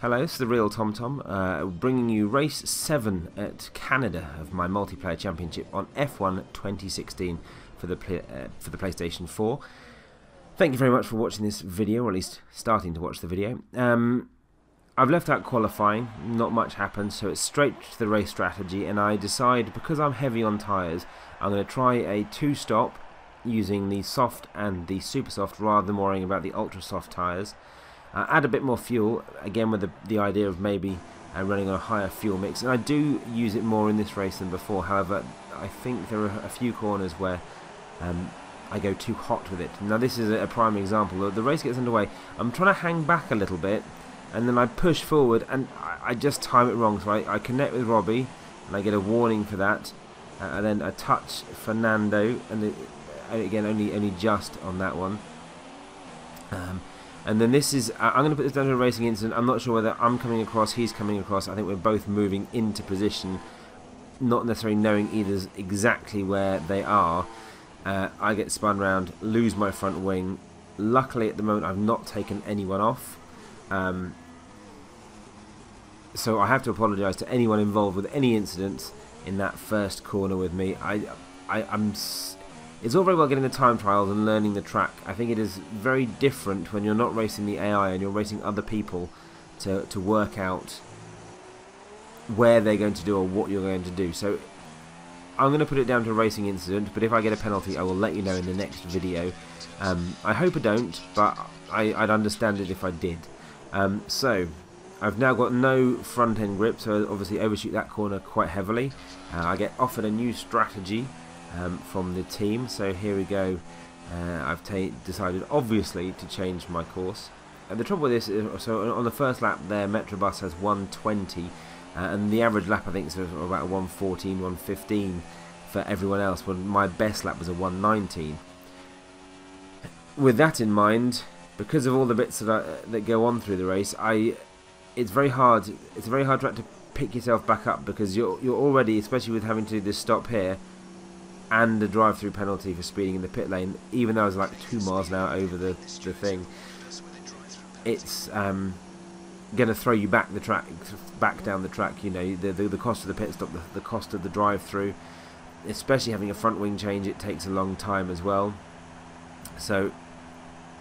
Hello, it's the Real TomTom, bringing you race 7 at Canada of my multiplayer championship on F1 2016 for the PlayStation 4. Thank you very much for watching this video, or at least starting to watch the video. I've left out qualifying, not much happened, so it's straight to the race strategy, and I decide, because I'm heavy on tyres, I'm going to try a 2-stop using the soft and the super soft rather than worrying about the ultra soft tyres. Add a bit more fuel, again with the idea of maybe running on a higher fuel mix, and I do use it more in this race than before. However, I think there are a few corners where I go too hot with it. Now this is a prime example. The race gets underway, I'm trying to hang back a little bit, and then I push forward and I just time it wrong, so I connect with Robbie and I get a warning for that, and then I touch Fernando, and again only just on that one. And then this is, I'm going to put this down to a racing incident. I'm not sure whether I'm coming across, he's coming across. I think we're both moving into position, not necessarily knowing either exactly where they are. I get spun round, lose my front wing. Luckily at the moment I've not taken anyone off. So I have to apologise to anyone involved with any incidents in that first corner with me. It's all very well getting the time trials and learning the track. I think it is very different when you're not racing the AI and you're racing other people to work out where they're going to do or what you're going to do. So I'm going to put it down to a racing incident, but if I get a penalty I will let you know in the next video. I hope I don't, but I'd understand it if I did. So I've now got no front end grip, so I obviously overshoot that corner quite heavily. I get offered a new strategy from the team, so here we go. I've decided obviously to change my course. The trouble with this is, so on the first lap there Metrobus has 120, and the average lap I think is about 114, 115 for everyone else, when my best lap was a 119. With that in mind, because of all the bits that go on through the race, it's very hard. It's a very hard track to pick yourself back up, because you're already, especially with having to do this stop here and the drive-through penalty for speeding in the pit lane, even though I was like 2 miles an hour over the thing, it's going to throw you back down the track. You know, the cost of the pit stop, the cost of the drive-through, especially having a front wing change, it takes a long time as well. So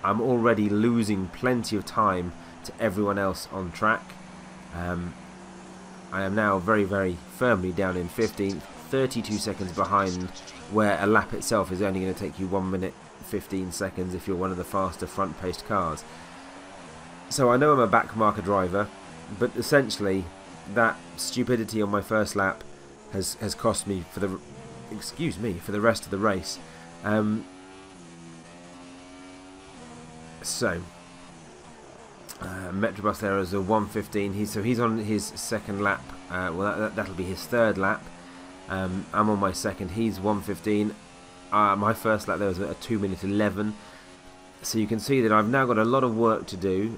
I'm already losing plenty of time to everyone else on track. I am now very, very firmly down in 15th, 32 seconds behind, where a lap itself is only going to take you 1 minute 15 seconds if you're one of the faster front paced cars. So I know I'm a back marker driver, but essentially that stupidity on my first lap has cost me for the rest of the race. Metrobus there is a 115. He's on his second lap. Well, that'll be his third lap. I'm on my second. He's 115. My first lap there was a 2 minute 11. So you can see that I've now got a lot of work to do.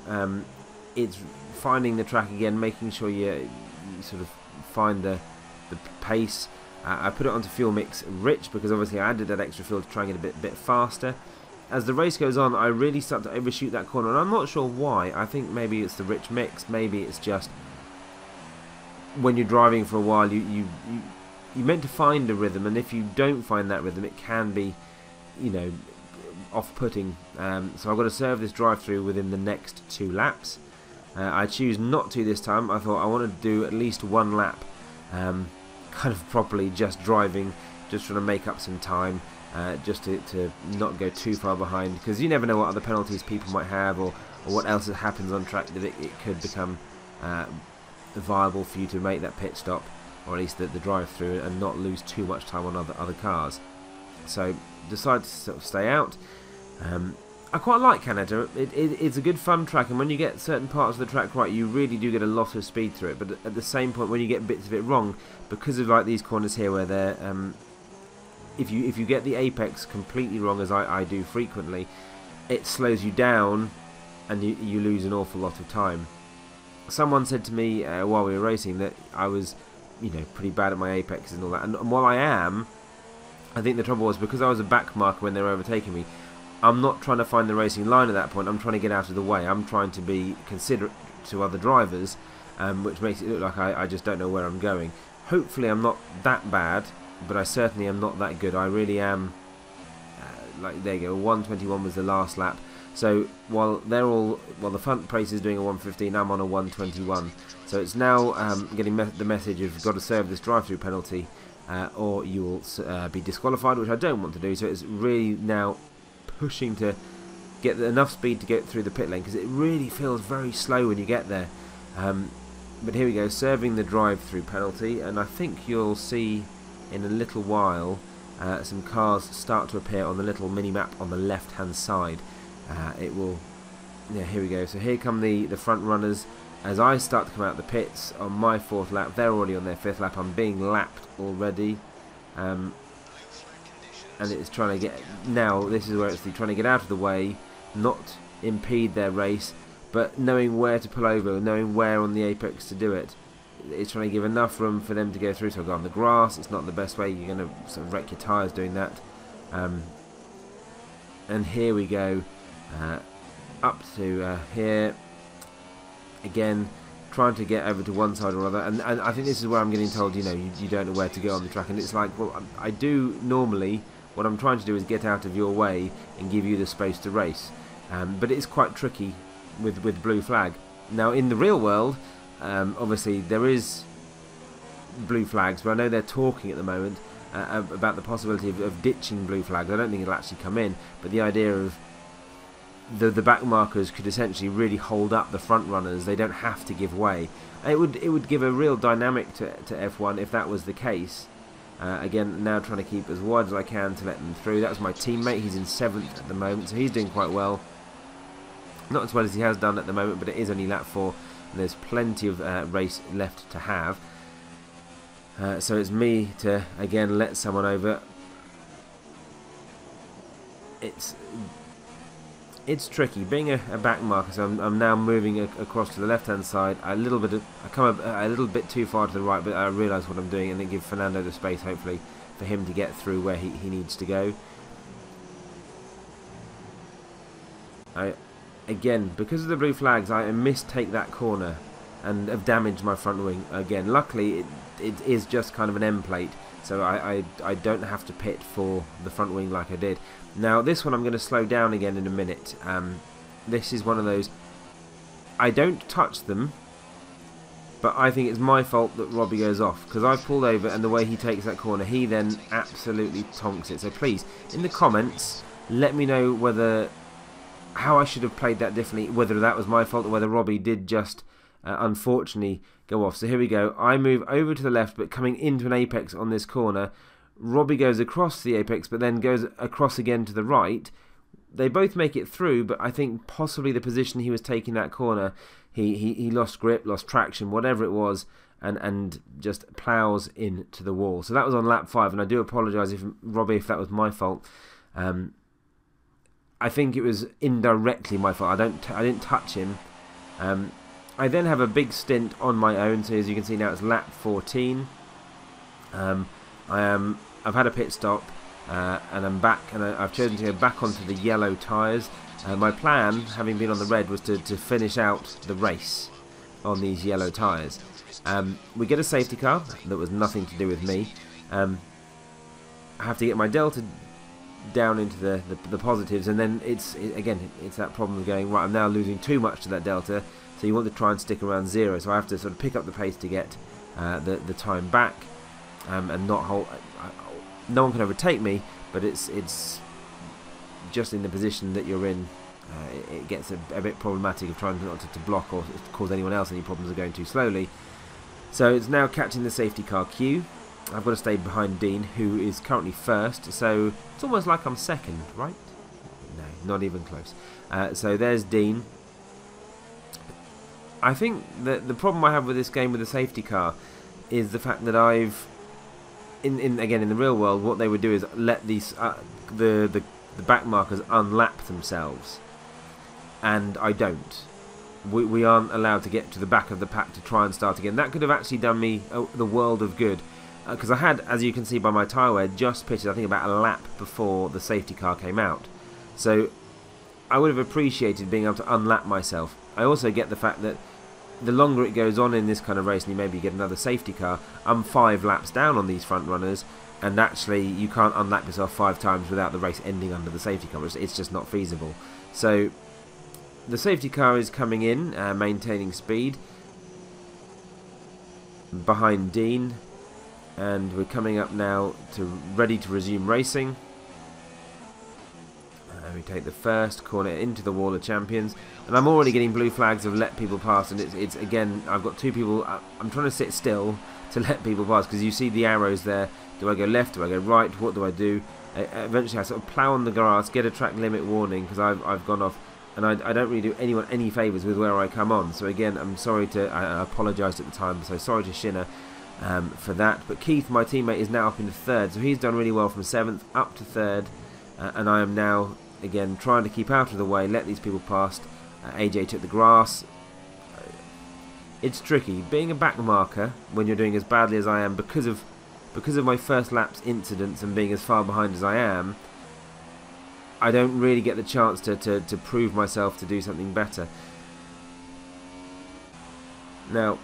It's finding the track again, making sure you sort of find the pace. I put it onto fuel mix rich, because obviously I added that extra fuel to try and get a bit faster. As the race goes on, I really start to overshoot that corner, and I'm not sure why. I think maybe it's the rich mix, maybe it's just when you're driving for a while, you're meant to find a rhythm, and if you don't find that rhythm, it can be, you know, off-putting. So I've got to serve this drive-through within the next 2 laps. I choose not to this time. I thought I wanted to do at least 1 lap, kind of properly, just driving, just trying to make up some time. Just to not go too far behind, because you never know what other penalties people might have, or what else happens on track, that it could become viable for you to make that pit stop, or at least the drive-through, and not lose too much time on other cars. So decide to sort of stay out. I quite like Canada. It's a good fun track, and when you get certain parts of the track right, you really do get a lot of speed through it. But at the same point, when you get bits of it wrong, because of like these corners here where they're if you get the apex completely wrong, as I do frequently, it slows you down and you lose an awful lot of time. Someone said to me while we were racing that I was, you know, pretty bad at my apex and all that, and while I am, I think the trouble was, because I was a back marker when they were overtaking me, I'm not trying to find the racing line at that point. I'm trying to get out of the way. I'm trying to be considerate to other drivers, which makes it look like I just don't know where I'm going. Hopefully I'm not that bad, but I certainly am not that good. I really am. Like, there you go, 121 was the last lap. So while the front race is doing a 115, I'm on a 121. So it's now getting the message of got to serve this drive-through penalty, or you will be disqualified, which I don't want to do. So it's really now pushing to get enough speed to get through the pit lane, because it really feels very slow when you get there. But here we go, serving the drive-through penalty, and I think you'll see in a little while some cars start to appear on the little mini-map on the left-hand side. It will, yeah, here we go. So here come the front runners as I start to come out the pits on my 4th lap. They're already on their 5th lap. I'm being lapped already, and it's trying to get, now this is where it's trying to get out of the way, not impede their race, but knowing where to pull over, knowing where on the apex to do it. It's trying to give enough room for them to go through. So I've got on the grass. It's not the best way. You're going to sort of wreck your tyres doing that. And here we go. Up to here again, trying to get over to one side or other, and I think this is where I'm getting told, you know, you don't know where to go on the track, and it's like, well, I do normally. What I'm trying to do is get out of your way and give you the space to race, but it's quite tricky with blue flag. Now in the real world, obviously there is blue flags, but I know they're talking at the moment about the possibility of ditching blue flags. I don't think it'll actually come in, but the idea of the back markers could essentially really hold up the front runners. They don't have to give way. It would give a real dynamic to F1 if that was the case. Again, now trying to keep as wide as I can to let them through. That was my teammate. He's in 7th at the moment, so he's doing quite well. Not as well as he has done at the moment, but it is only lap 4, and there's plenty of race left to have. So it's me to again let someone over. It's tricky being a back marker, so I'm now moving across to the left-hand side. I come a little bit too far to the right, but I realise what I'm doing, and then give Fernando the space, hopefully, for him to get through where he needs to go. Again, because of the blue flags, I mistake that corner and have damaged my front wing again. Luckily, it is just kind of an end plate, so I don't have to pit for the front wing like I did. Now this one I'm going to slow down again in a minute. This is one of those, I don't touch them, but I think it's my fault that Robbie goes off, because I pulled over, and the way he takes that corner, he then absolutely tonks it. So please, in the comments, let me know how I should have played that differently, whether that was my fault or whether Robbie did just unfortunately go off. So here we go. I move over to the left, but coming into an apex on this corner. Robbie goes across the apex, but then goes across again to the right. They both make it through, but I think possibly the position he was taking that corner, he lost grip, lost traction, whatever it was, and just plows into the wall. So that was on lap 5, and I do apologise if Robbie, if that was my fault. I think it was indirectly my fault. I didn't touch him. I then have a big stint on my own. So as you can see now, it's lap 14. I've had a pit stop, and I'm back, and I've chosen to go back onto the yellow tyres. My plan, having been on the red, was to finish out the race on these yellow tyres. We get a safety car that was nothing to do with me. I have to get my delta down into the positives, and then it's that problem of going, right, I'm now losing too much to that delta, so you want to try and stick around 0, so I have to sort of pick up the pace to get the time back, and not hold. No one can overtake me, but it's just in the position that you're in, it gets a bit problematic of trying not to block or cause anyone else any problems of going too slowly. So it's now catching the safety car queue. I've got to stay behind Dean, who is currently 1st, so it's almost like I'm 2nd, right? No, not even close. So there's Dean. I think that the problem I have with this game with the safety car is the fact that again in the real world, what they would do is let these the back markers unlap themselves, and I don't. We aren't allowed to get to the back of the pack to try and start again. That could have actually done me the world of good, because I had, as you can see by my tyre wear, just pitted I think about a lap before the safety car came out. So I would have appreciated being able to unlap myself. I also get the fact that the longer it goes on in this kind of race and you maybe get another safety car, I'm 5 laps down on these front runners, and actually you can't unlap yourself 5 times without the race ending under the safety car. It's just not feasible. So the safety car is coming in, maintaining speed behind Dean, and we're coming up now to ready to resume racing. We take the first corner into the wall of champions, and I'm already getting blue flags of let people pass, and it's again, I've got 2 people. I'm trying to sit still to let people pass, because you see the arrows there. Do I go left? Do I go right? What do I do? Eventually I sort of plough on the grass, get a track limit warning because I've gone off, and I don't really do anyone any favours with where I come on. So again, I'm sorry to, I apologised at the time, so sorry to Shinner for that. But Keith, my teammate, is now up into 3rd, so he's done really well from 7th up to 3rd, and I am now again trying to keep out of the way, let these people past. AJ took the grass. It's tricky being a back marker when you're doing as badly as I am, because of my first lap's incidents and being as far behind as I am. I don't really get the chance to prove myself to do something better. Now,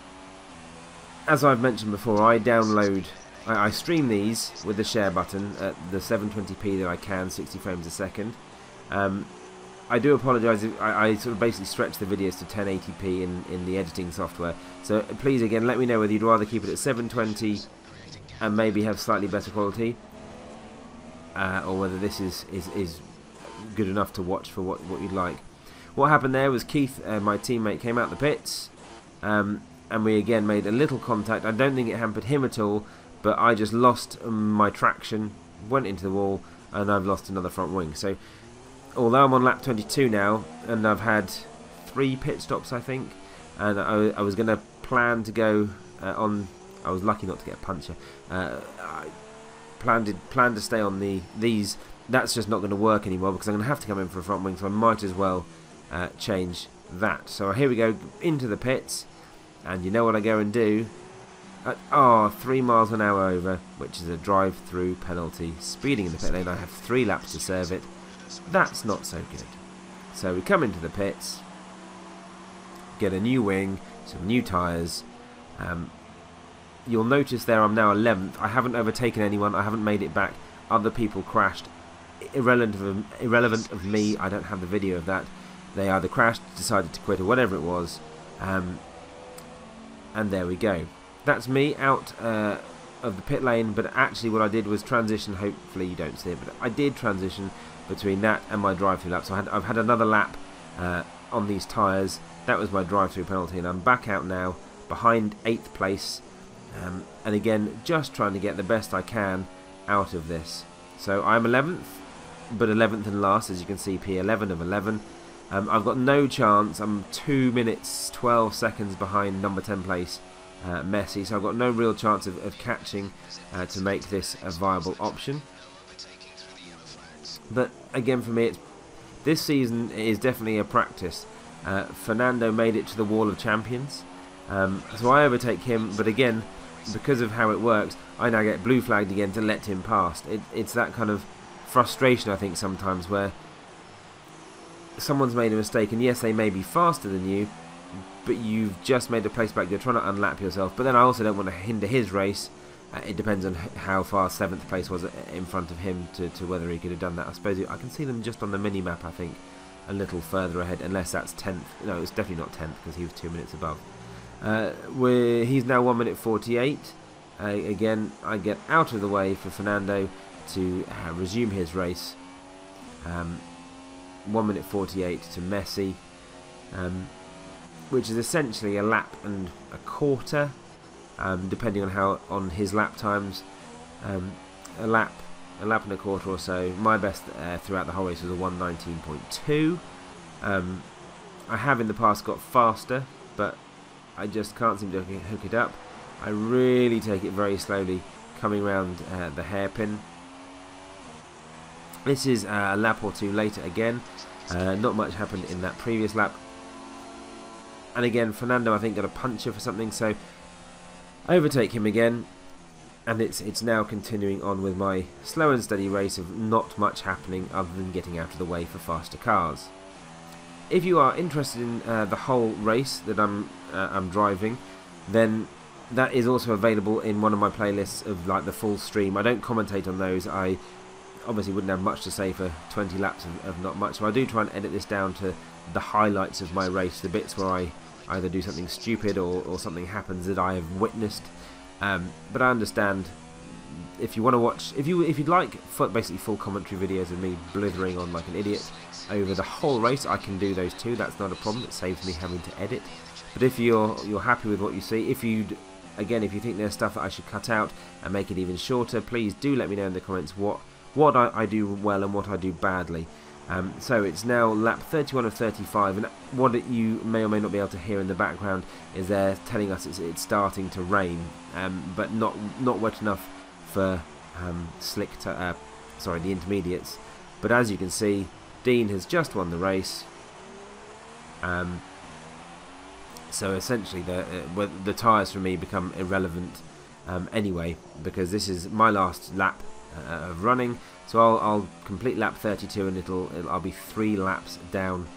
as I've mentioned before, I stream these with the share button at the 720p that I can, 60 frames a second. I do apologise if I sort of basically stretch the videos to 1080p in the editing software. So please, again, let me know whether you'd rather keep it at 720 and maybe have slightly better quality, or whether this is good enough to watch for what you'd like. What happened there was Keith, my teammate, came out the pits, and we again made a little contact. I don't think it hampered him at all, but I just lost my traction, went into the wall, and I've lost another front wing. So although I'm on lap 22 now, and I've had 3 pit stops, I think, and I was going to plan to go on. I was lucky not to get a puncture. I planned to stay on these. That's just not going to work anymore, because I'm going to have to come in for a front wing, so I might as well change that. So here we go into the pits, and you know what I go and do? 3 miles an hour over, which is a drive-through penalty. Speeding in the pit lane, I have 3 laps to serve it. That's not so good. So we come into the pits, get a new wing, some new tyres. You'll notice there I'm now 11th. I haven't overtaken anyone. I haven't made it back. Other people crashed. Irrelevant of me. I don't have the video of that. They either crashed, decided to quit, or whatever it was. And there we go. That's me out of the pit lane. But actually what I did was transition. Hopefully you don't see it, but I did transition between that and my drive-through lap. So I've had another lap on these tyres. That was my drive-through penalty, and I'm back out now behind 8th place. And again, just trying to get the best I can out of this. So I'm 11th, but 11th and last, as you can see, P11 of 11. I've got no chance. I'm 2 minutes 12 seconds behind number 10 place Messi, so I've got no real chance of catching to make this a viable option. But again, for me, this season is definitely a practice. Fernando made it to the Wall of Champions, so I overtake him, but again, because of how it works, I now get blue flagged again to let him past. It's that kind of frustration, I think, sometimes, where someone's made a mistake, and yes, they may be faster than you, but you've just made a place back. You're trying to unlap yourself, but then I also don't want to hinder his race. It depends on how far 7th place was in front of him to whether he could have done that. I suppose I can see them just on the mini-map, I think, a little further ahead, unless that's 10th. No, it's definitely not 10th, because he was 2 minutes above. He's now 1 minute 48. Again, I get out of the way for Fernando to resume his race. 1 minute 48 to Messi, which is essentially a lap and a quarter, depending on his lap times. A lap and a quarter or so. My best throughout the whole race was a 1:19.2. I have in the past got faster, but I just can't seem to hook it up. I really take it very slowly coming around the hairpin. This is a lap or two later again. Not much happened in that previous lap. And again, Fernando, I think, got a puncture for something, so I overtake him again. And it's now continuing on with my slow and steady race of not much happening other than getting out of the way for faster cars. if you are interested in the whole race that I'm driving, then that is also available in one of my playlists of like the full stream. I don't commentate on those. I obviously wouldn't have much to say for 20 laps of not much, so I do try and edit this down to the highlights of my race, the bits where I either do something stupid or something happens that I have witnessed. But I understand if you want to watch, if you'd like basically full commentary videos of me blithering on like an idiot over the whole race, I can do those too. That's not a problem. It saves me having to edit. But if you're happy with what you see, if you think there's stuff that I should cut out and make it even shorter, please do let me know in the comments what I do well and what I do badly. So it's now lap 31 of 35, and what you may or may not be able to hear in the background is they're telling us it's starting to rain, but not wet enough for the intermediates. But as you can see, Dean has just won the race. So essentially the tyres for me become irrelevant anyway, because this is my last lap of running. So I'll complete lap 32, and I'll be 3 laps down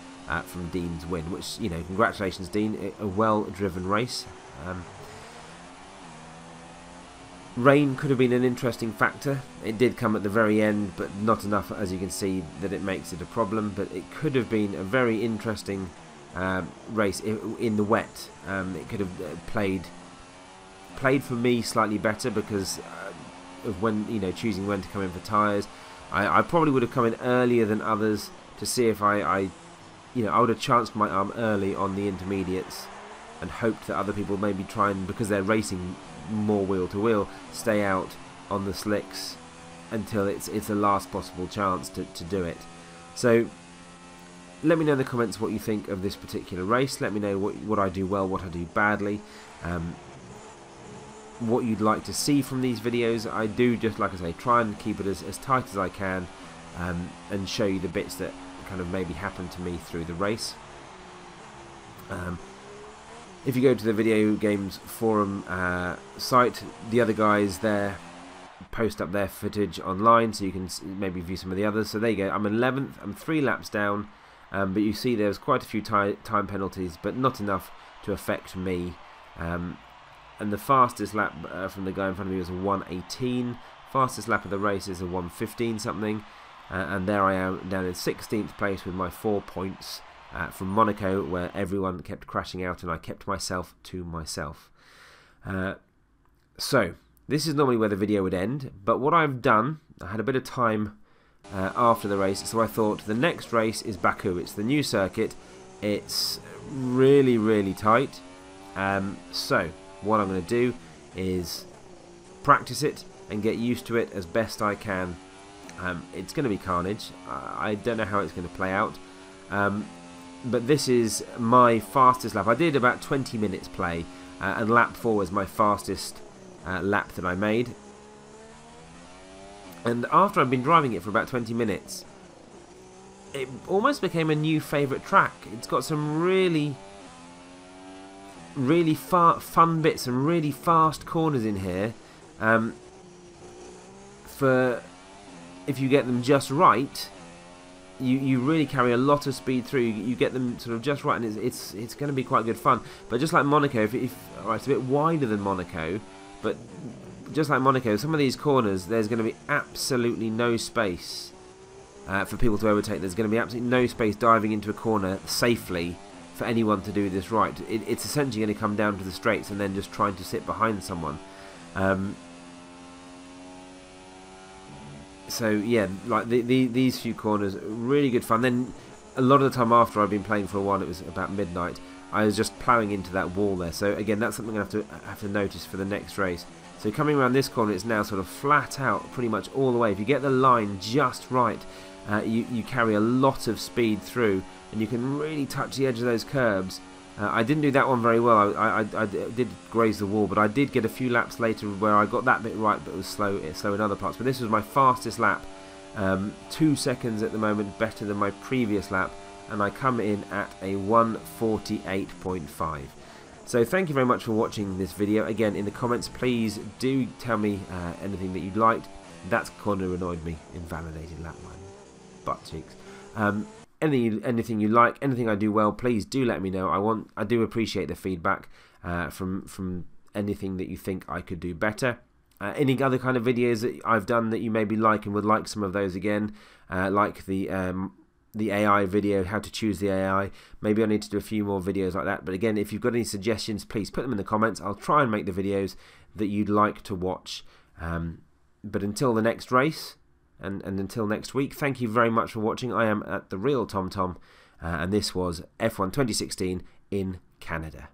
from Dean's win, which, you know, congratulations Dean, a well-driven race. Rain could have been an interesting factor. It did come at the very end, but not enough, as you can see, that it makes it a problem. But it could have been a very interesting race in the wet. It could have played for me slightly better because of when, you know, choosing when to come in for tyres. I probably would have come in earlier than others to see if I would have chanced my arm early on the intermediates and hoped that other people maybe try and, because they're racing more wheel to wheel, stay out on the slicks until it's the last possible chance to do it. So let me know in the comments what you think of this particular race. Let me know what I do well, what I do badly, what you'd like to see from these videos. I do, just like I say, try and keep it as tight as I can, and show you the bits that kind of maybe happened to me through the race. If you go to the Video Games Forum site, the other guys there post up their footage online, so you can maybe view some of the others. So there you go, I'm 11th, I'm 3 laps down, but you see there's quite a few time penalties, but not enough to affect me. And the fastest lap from the guy in front of me was a 1:18. Fastest lap of the race is a 1:15 something, and there I am down in 16th place with my 4 points from Monaco, where everyone kept crashing out and I kept myself to myself. So this is normally where the video would end, but what I've done, I had a bit of time after the race, so I thought the next race is Baku. It's the new circuit. It's really, really tight. So what I'm going to do is practice it and get used to it as best I can. It's going to be carnage. I don't know how it's going to play out. But this is my fastest lap. I did about 20 minutes play, and lap 4 was my fastest lap that I made. And after I've been driving it for about 20 minutes, it almost became a new favourite track. It's got some really fun bits and really fast corners in here. For if you get them just right, you really carry a lot of speed through. You get them sort of just right, and it's going to be quite good fun. But just like Monaco, alright, it's a bit wider than Monaco, but just like Monaco, some of these corners there's going to be absolutely no space for people to overtake. There's going to be absolutely no space diving into a corner safely for anyone to do this right. It's essentially going to come down to the straights and then just trying to sit behind someone. So yeah, like these few corners, really good fun. Then a lot of the time after I've been playing for a while, it was about midnight, I was just ploughing into that wall there. So again, that's something I have to notice for the next race. So coming around this corner, it's now sort of flat out pretty much all the way. If you get the line just right, you carry a lot of speed through, and you can really touch the edge of those curbs. I didn't do that one very well. I did graze the wall, but I did get a few laps later where I got that bit right, but it was slow in other parts. But this was my fastest lap, 2 seconds at the moment better than my previous lap, and I come in at a 1:48.5. So thank you very much for watching this video. Again, in the comments, please do tell me anything that you'd liked. That corner annoyed me. Invalidated lap line. Butt cheeks. anything you like, anything I do well, please do let me know. I do appreciate the feedback from anything that you think I could do better. Any other kind of videos that I've done that you maybe like and would like some of those again, like the AI video, how to choose the AI. Maybe I need to do a few more videos like that. But again, if you've got any suggestions, please put them in the comments. I'll try and make the videos that you'd like to watch. But until the next race, and until next week, thank you very much for watching. I am at The Real TomTom, and this was F1 2016 in Canada.